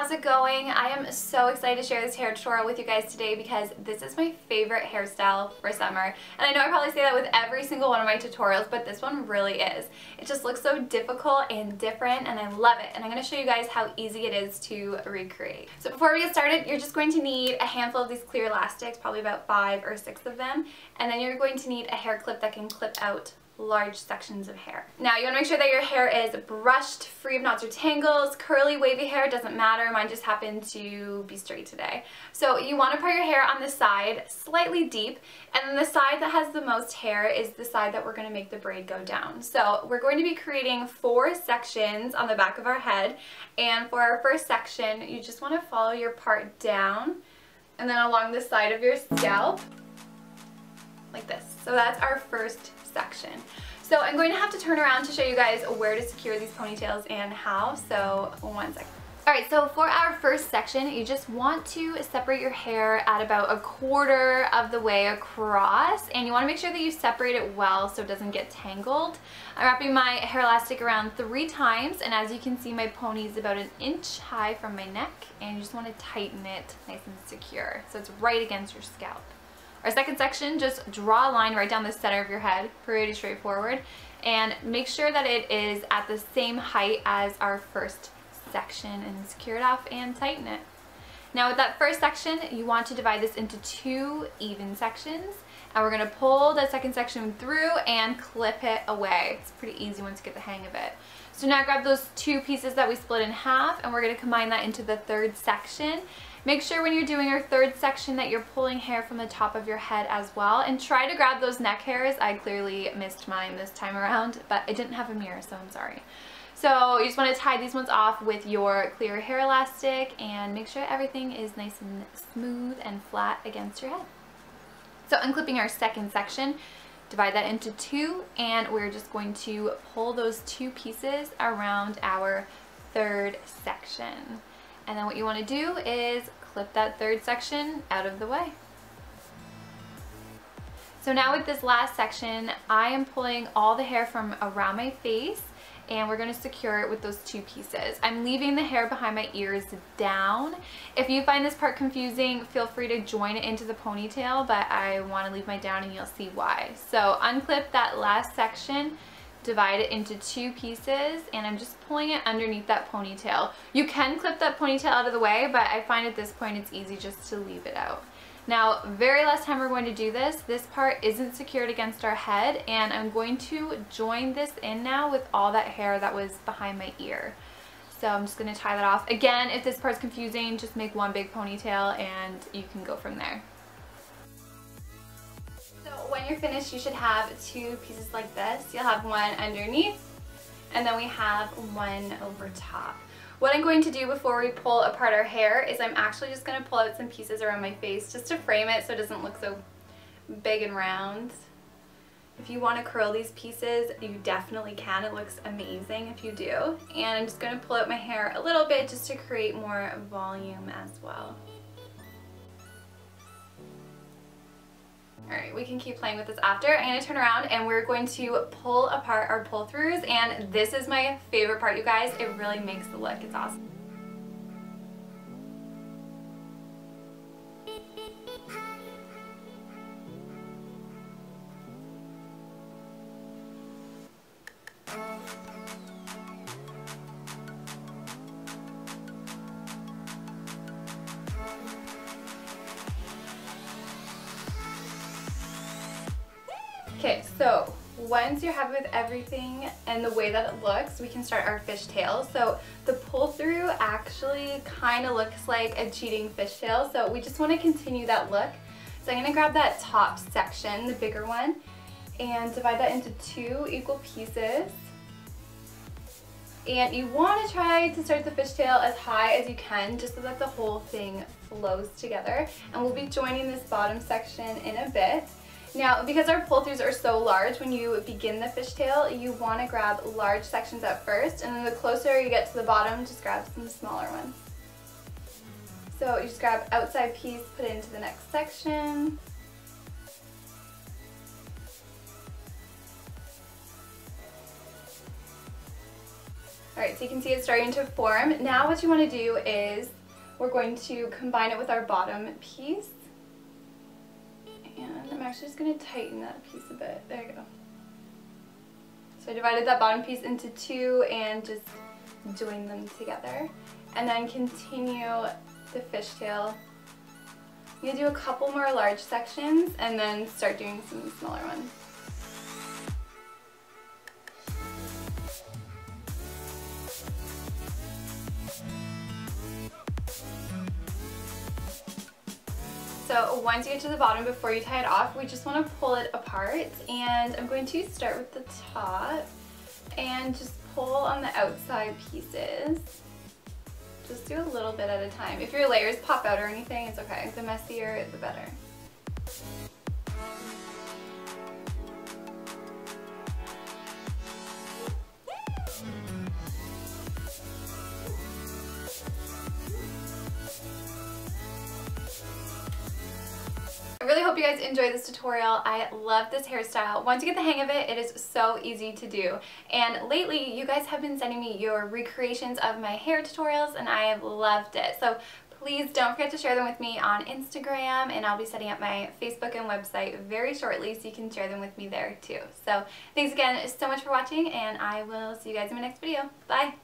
how's it going? I am so excited to share this hair tutorial with you guys today because this is my favorite hairstyle for summer. And I know I probably say that with every single one of my tutorials, but this one really is. It just looks so difficult and different and I love it. And I'm going to show you guys how easy it is to recreate. So before we get started, you're just going to need a handful of these clear elastics, probably about 5 or 6 of them. And then you're going to need a hair clip that can clip out large sections of hair. Now you want to make sure that your hair is brushed, free of knots or tangles. Curly, wavy hair doesn't matter. Mine just happened to be straight today. So you want to put your hair on the side slightly deep, and then the side that has the most hair is the side that we're going to make the braid go down. So we're going to be creating 4 sections on the back of our head, and for our first section you just want to follow your part down and then along the side of your scalp like this. So that's our first section. So I'm going to have to turn around to show you guys where to secure these ponytails and how, so 1 second. Alright, so for our first section, you just want to separate your hair at about 1/4 of the way across, and you want to make sure that you separate it well so it doesn't get tangled. I'm wrapping my hair elastic around 3 times, and as you can see, my pony is about 1 inch high from my neck, and you just want to tighten it nice and secure so it's right against your scalp. Our second section, just draw a line right down the center of your head, pretty straightforward, and make sure that it is at the same height as our first section and secure it off and tighten it. Now with that first section, you want to divide this into 2 even sections, and we're going to pull the second section through and clip it away. It's pretty easy once you get the hang of it. So now grab those 2 pieces that we split in half, and we're going to combine that into the third section. Make sure when you're doing your third section that you're pulling hair from the top of your head as well, and try to grab those neck hairs. I clearly missed mine this time around, but I didn't have a mirror, so I'm sorry. So you just want to tie these ones off with your clear hair elastic and make sure everything is nice and smooth and flat against your head. So unclipping our second section, divide that into 2, and we're just going to pull those 2 pieces around our third section. And then what you want to do is clip that third section out of the way. So now with this last section, I am pulling all the hair from around my face, and we're going to secure it with those 2 pieces. I'm leaving the hair behind my ears down. If you find this part confusing, feel free to join it into the ponytail, but I want to leave mine down and you'll see why. So unclip that last section, divide it into 2 pieces, and I'm just pulling it underneath that ponytail. You can clip that ponytail out of the way, but I find at this point it's easy just to leave it out. Now, very last time we're going to do this part isn't secured against our head, and I'm going to join this in now with all that hair that was behind my ear. So I'm just going to tie that off. Again, if this part's confusing, just make one big ponytail and you can go from there. When you're finished, you should have 2 pieces like this. You'll have one underneath, and then we have one over top. What I'm going to do before we pull apart our hair is I'm actually just going to pull out some pieces around my face just to frame it so it doesn't look so big and round. If you want to curl these pieces, you definitely can. It looks amazing if you do. And I'm just going to pull out my hair a little bit just to create more volume as well. Alright, we can keep playing with this after. I'm going to turn around and we're going to pull apart our pull-throughs, and this is my favorite part, you guys. It really makes the look. It's awesome. Okay, so once you're happy with everything and the way that it looks, we can start our fishtail. So the pull through actually kind of looks like a cheating fishtail, so we just want to continue that look. So I'm going to grab that top section, the bigger one, and divide that into 2 equal pieces. And you want to try to start the fishtail as high as you can just so that the whole thing flows together. And we'll be joining this bottom section in a bit. Now, because our pull-throughs are so large, when you begin the fishtail, you want to grab large sections at first, and then the closer you get to the bottom, just grab some smaller ones. So you just grab outside piece, put it into the next section. Alright, so you can see it's starting to form. Now what you want to do is we're going to combine it with our bottom piece. And I'm actually just going to tighten that piece a bit. There you go. So I divided that bottom piece into two and just join them together. And then continue the fishtail. I'm going to do a couple more large sections and then start doing some smaller ones. So once you get to the bottom, before you tie it off, we just want to pull it apart, and I'm going to start with the top and just pull on the outside pieces. Just do a little bit at a time. If your layers pop out or anything, it's okay. The messier, the better. I really hope you guys enjoy this tutorial. I love this hairstyle. Once you get the hang of it, it is so easy to do. And lately, you guys have been sending me your recreations of my hair tutorials, and I have loved it. So please don't forget to share them with me on Instagram, and I'll be setting up my Facebook and website very shortly so you can share them with me there too. So thanks again so much for watching, and I will see you guys in my next video. Bye!